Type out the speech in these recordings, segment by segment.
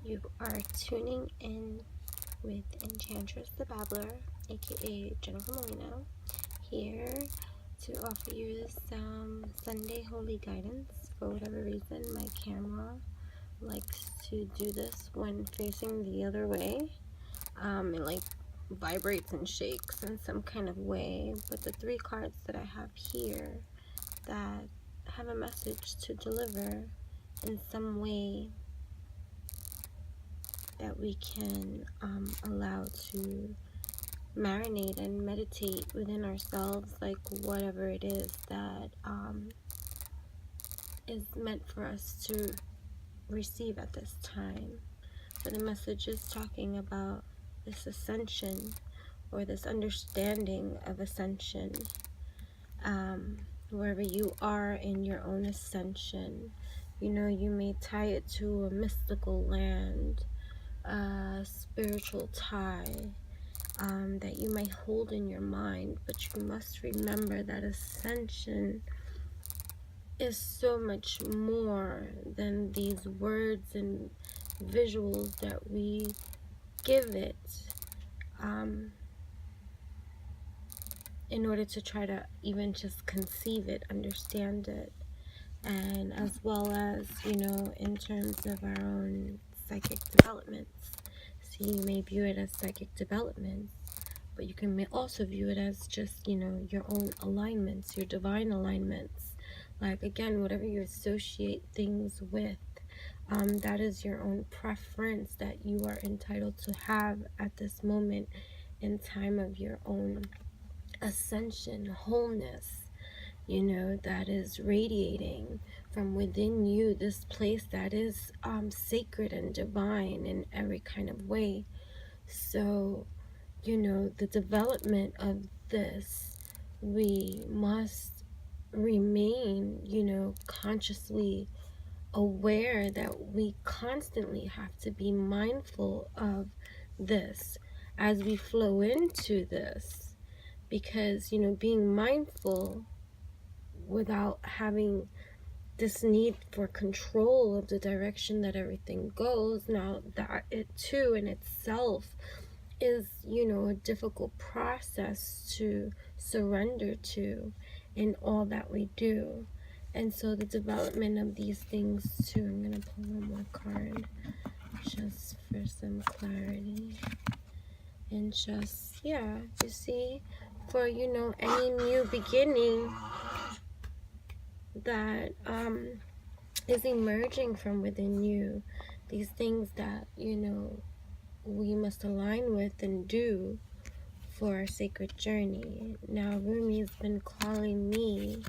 You are tuning in with Enchantress the Babbler, aka Jennifer Molina, here to offer you some Sunday holy guidance. For whatever reason, my camera likes to do this when facing the other way. It like vibrates and shakes in some kind of way, but the three cards that I have here that have a message to deliver in some way that we can allow to marinate and meditate within ourselves, like whatever it is that is meant for us to receive at this time. But the message is talking about this ascension, or this understanding of ascension. Wherever you are in your own ascension, you know, you may tie it to a mystical land, a spiritual tie that you might hold in your mind, but you must remember that ascension is so much more than these words and visuals that we give it in order to try to even just conceive it, understand it, and as well as, you know, in terms of our own psychic developments. So you may view it as psychic developments, but you can also view it as just, you know, your own alignments, your divine alignments. Like, again, whatever you associate things with, that is your own preference that you are entitled to have at this moment in time of your own ascension, wholeness, you know, that is radiating from within you, this place that is sacred and divine in every kind of way. So, you know, the development of this, we must remain, you know, consciously aware that we constantly have to be mindful of this as we flow into this. Because, you know, being mindful without having this need for control of the direction that everything goes, now that it too in itself is, you know, a difficult process to surrender to in all that we do. And so the development of these things too, I'm going to pull one more card just for some clarity. And just, yeah, you see, for, you know, any new beginning that is emerging from within you, these things that, you know, we must align with and do for our sacred journey. Now, Rumi's been calling me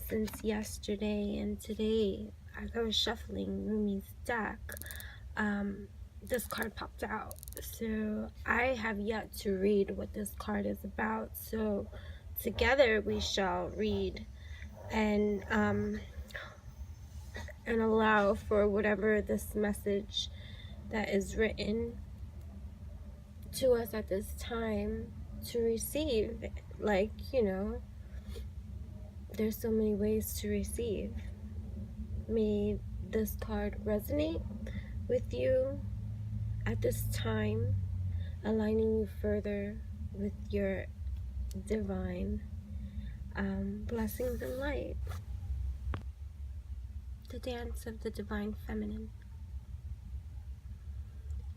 since yesterday and today. As I was shuffling Rumi's deck, this card popped out. So I have yet to read what this card is about. So together we shall read and allow for whatever this message that is written to us at this time to receive. Like, you know, there's so many ways to receive. May this card resonate with you at this time, aligning you further with your divine blessings and light. The dance of the divine feminine.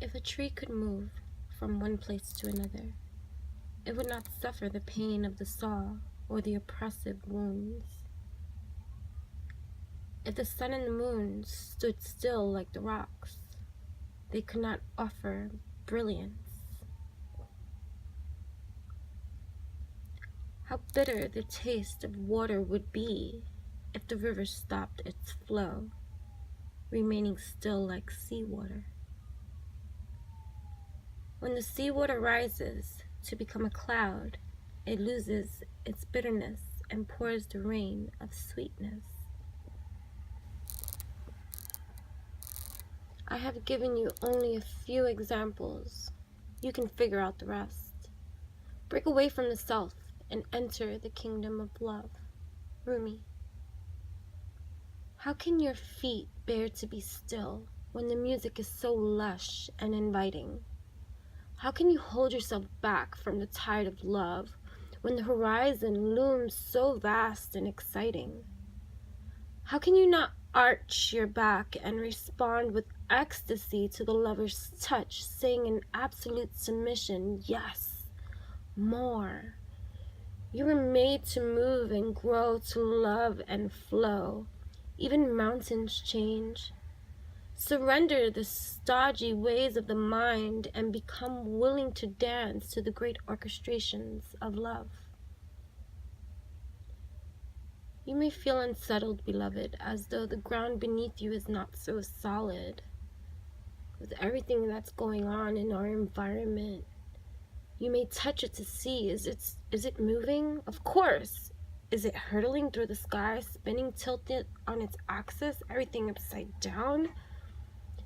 If a tree could move from one place to another, it would not suffer the pain of the saw or the oppressive wounds. If the sun and the moon stood still like the rocks, they could not offer brilliance. How bitter the taste of water would be if the river stopped its flow, remaining still like seawater. When the seawater rises to become a cloud, it loses its bitterness and pours the rain of sweetness. I have given you only a few examples. You can figure out the rest. Break away from the self and enter the kingdom of love. Rumi. How can your feet bear to be still when the music is so lush and inviting? How can you hold yourself back from the tide of love when the horizon looms so vast and exciting? How can you not arch your back and respond with ecstasy to the lover's touch, saying in absolute submission, yes, more? You were made to move and grow, to love and flow. Even mountains change. Surrender the stodgy ways of the mind and become willing to dance to the great orchestrations of love. You may feel unsettled, beloved, as though the ground beneath you is not so solid. With everything that's going on in our environment, you may touch it to see, is it moving? Of course. Is it hurtling through the sky, spinning, tilted on its axis, everything upside down?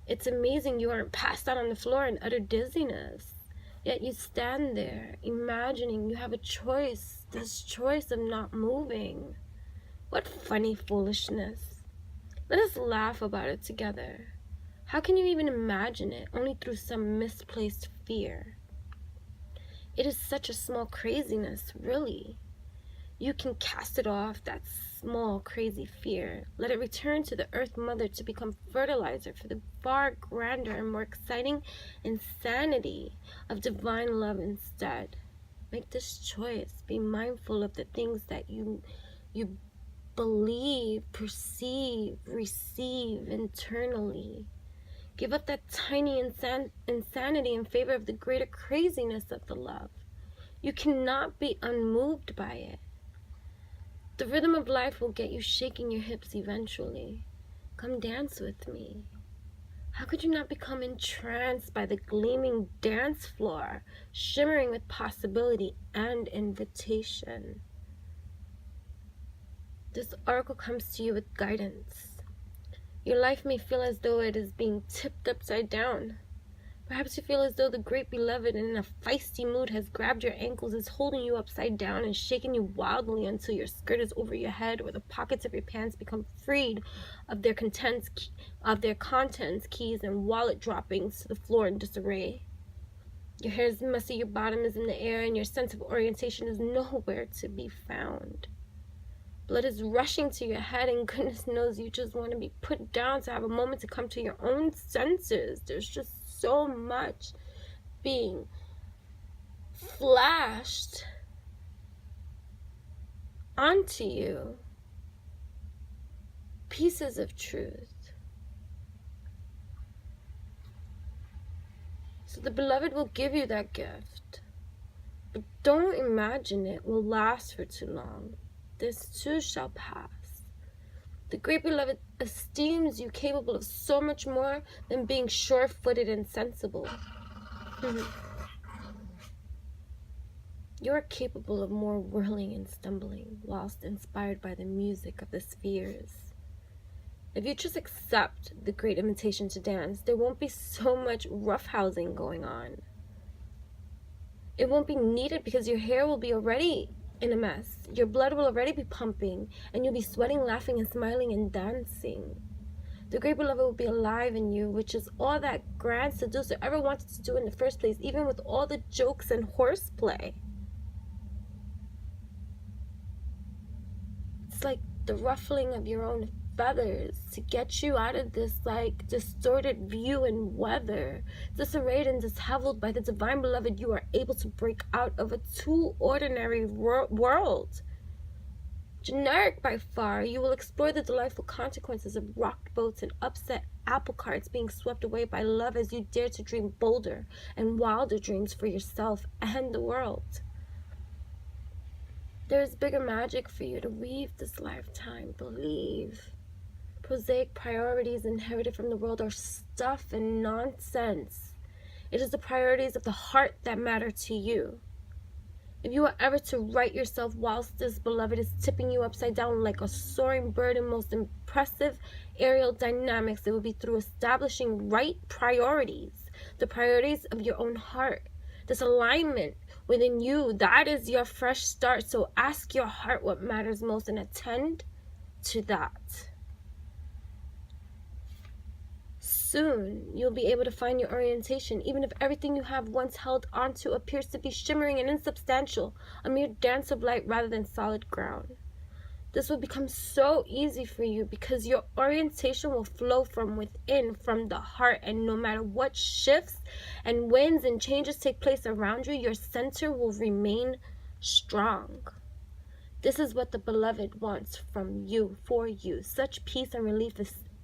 It's amazing you aren't passed out on the floor in utter dizziness. Yet you stand there, imagining you have a choice, this choice of not moving. What funny foolishness. Let us laugh about it together. How can you even imagine it, only through some misplaced fear? It is such a small craziness, really. You can cast it off, that small, crazy fear. Let it return to the Earth Mother to become fertilizer for the far grander and more exciting insanity of divine love instead. Make this choice. Be mindful of the things that you believe, perceive, receive internally. Give up that tiny insanity in favor of the greater craziness of the love. You cannot be unmoved by it. The rhythm of life will get you shaking your hips eventually. Come dance with me. How could you not become entranced by the gleaming dance floor, shimmering with possibility and invitation? This oracle comes to you with guidance. Your life may feel as though it is being tipped upside down. Perhaps you feel as though the great beloved in a feisty mood has grabbed your ankles, is holding you upside down and shaking you wildly until your skirt is over your head, or the pockets of your pants become freed of their contents, keys, and wallet droppings to the floor in disarray. Your hair is messy, your bottom is in the air, and your sense of orientation is nowhere to be found. Blood is rushing to your head, and goodness knows you just want to be put down to have a moment to come to your own senses. There's just so much being flashed onto you. Pieces of truth. So the beloved will give you that gift. But don't imagine it will last for too long. This too shall pass. The great beloved esteems you capable of so much more than being sure-footed and sensible. You are capable of more whirling and stumbling, whilst inspired by the music of the spheres. If you just accept the great invitation to dance, there won't be so much roughhousing going on. It won't be needed because your hair will be already in a mess. Your blood will already be pumping, and you'll be sweating, laughing, and smiling and dancing. The great beloved will be alive in you, which is all that grand seducer ever wanted to do in the first place, even with all the jokes and horseplay. It's like the ruffling of your own feathers to get you out of this like distorted view and weather. Disarrayed and disheveled by the divine beloved, you are able to break out of a too ordinary world. Generic by far, you will explore the delightful consequences of rocked boats and upset apple carts being swept away by love as you dare to dream bolder and wilder dreams for yourself and the world. There is bigger magic for you to weave this lifetime, believe. Prosaic priorities inherited from the world are stuff and nonsense. It is the priorities of the heart that matter to you. If you are ever to right yourself whilst this beloved is tipping you upside down like a soaring bird in most impressive aerial dynamics, it will be through establishing right priorities, the priorities of your own heart. This alignment within you, that is your fresh start. So ask your heart what matters most and attend to that. soon you'll be able to find your orientation, even if everything you have once held onto appears to be shimmering and insubstantial, a mere dance of light rather than solid ground. This will become so easy for you because your orientation will flow from within, from the heart, and no matter what shifts and winds and changes take place around you, your center will remain strong. This is what the beloved wants from you, for you. Such peace and relief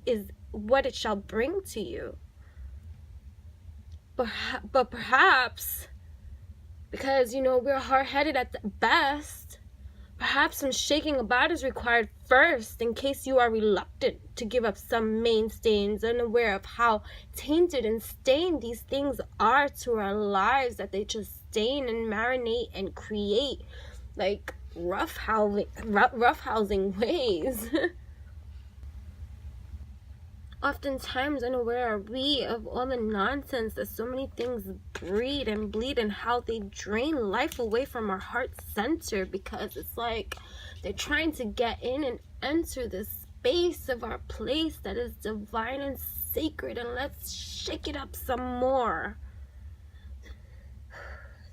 is what it shall bring to you. But perhaps, because, we're hard-headed at the best, perhaps some shaking about is required first, in case you are reluctant to give up some mainstays, unaware of how tainted and stained these things are to our lives, that they just stain and marinate and create like roughhousing ways. Oftentimes unaware are we of all the nonsense that so many things breed and bleed, and how they drain life away from our heart center, because it's like they're trying to get in and enter the space of our place that is divine and sacred, and let's shake it up some more.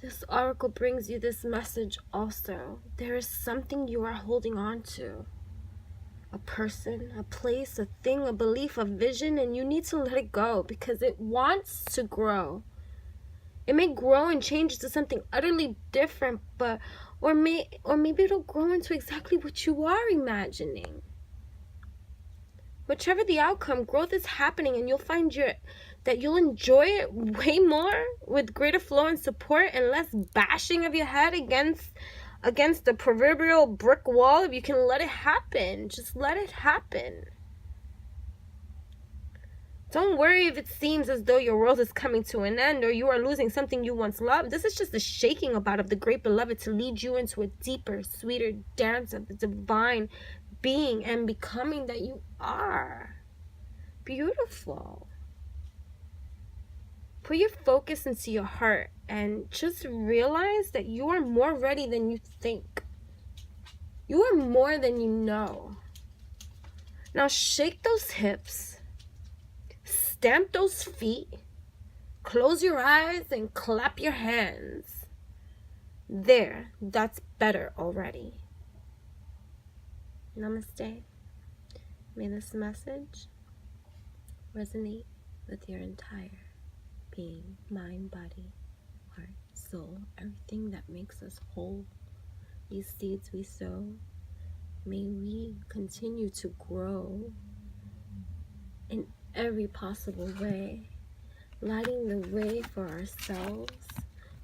This oracle brings you this message also. There is something you are holding on to. A person, a place, a thing, a belief, a vision, and you need to let it go because it wants to grow. It may grow and change to something utterly different, or maybe it'll grow into exactly what you are imagining. Whichever the outcome, growth is happening, and you'll find that you'll enjoy it way more with greater flow and support, and less bashing of your head against the proverbial brick wall. If you can let it happen, just let it happen. Don't worry if it seems as though your world is coming to an end, or you are losing something you once loved. This is just the shaking about of the great beloved to lead you into a deeper, sweeter dance of the divine being and becoming that you are. Beautiful. Put your focus into your heart and just realize that you are more ready than you think. You are more than you know. Now shake those hips, stamp those feet, close your eyes and clap your hands. There, that's better already. Namaste. May this message resonate with your entire being, mind, body, heart, soul, everything that makes us whole. These seeds we sow, may we continue to grow in every possible way, lighting the way for ourselves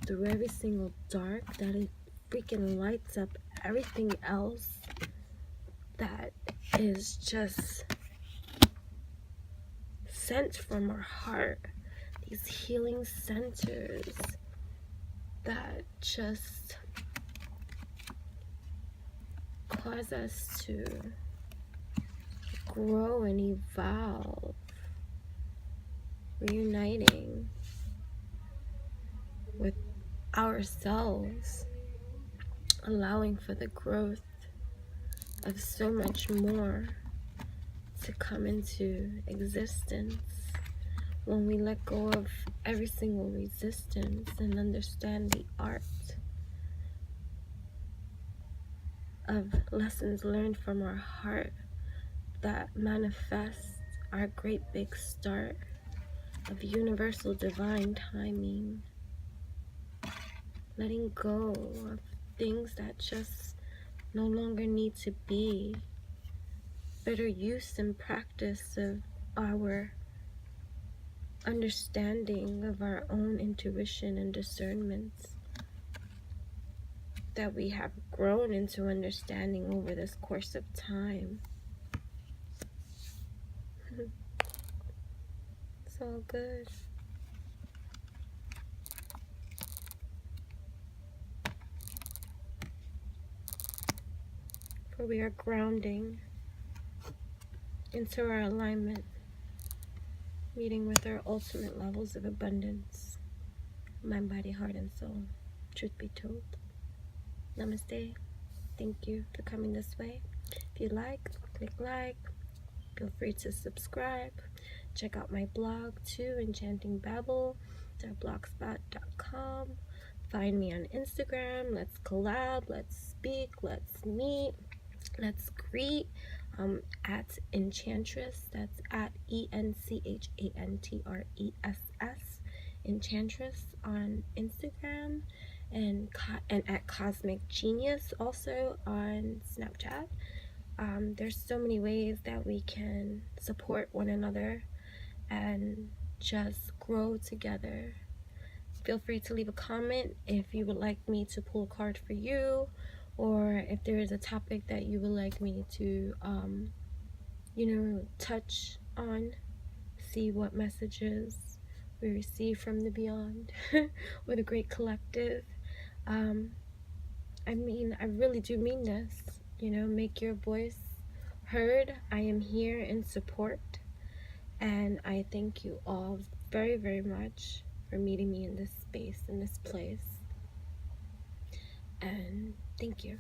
through every single dark, that it freaking lights up everything else that is just sent from our heart. These healing centers that just cause us to grow and evolve, reuniting with ourselves, allowing for the growth of so much more to come into existence when we let go of every single resistance and understand the art of lessons learned from our heart that manifest our great big start of universal divine timing. Letting go of things that just no longer need to be. Better use and practice of our understanding of our own intuition and discernments that we have grown into understanding over this course of time. It's all good. For we are grounding into our alignment, meeting with our ultimate levels of abundance, mind, body, heart, and soul. Truth be told. Namaste. Thank you for coming this way. If you like, click like. Feel free to subscribe. check out my blog too, enchantingbabble.blogspot.com. Find me on Instagram. Let's collab, let's speak, let's meet, let's greet. At Enchantress, that's at ENCHANTRESS, Enchantress on Instagram, and at Cosmic Genius also on Snapchat. There's so many ways that we can support one another and just grow together. Feel free to leave a comment if you would like me to pull a card for you, or if there is a topic that you would like me to touch on, see what messages we receive from the beyond or the great collective. I mean, I really do mean this. Make your voice heard. I am here in support, and I thank you all very, very much for meeting me in this space, in this place. And thank you.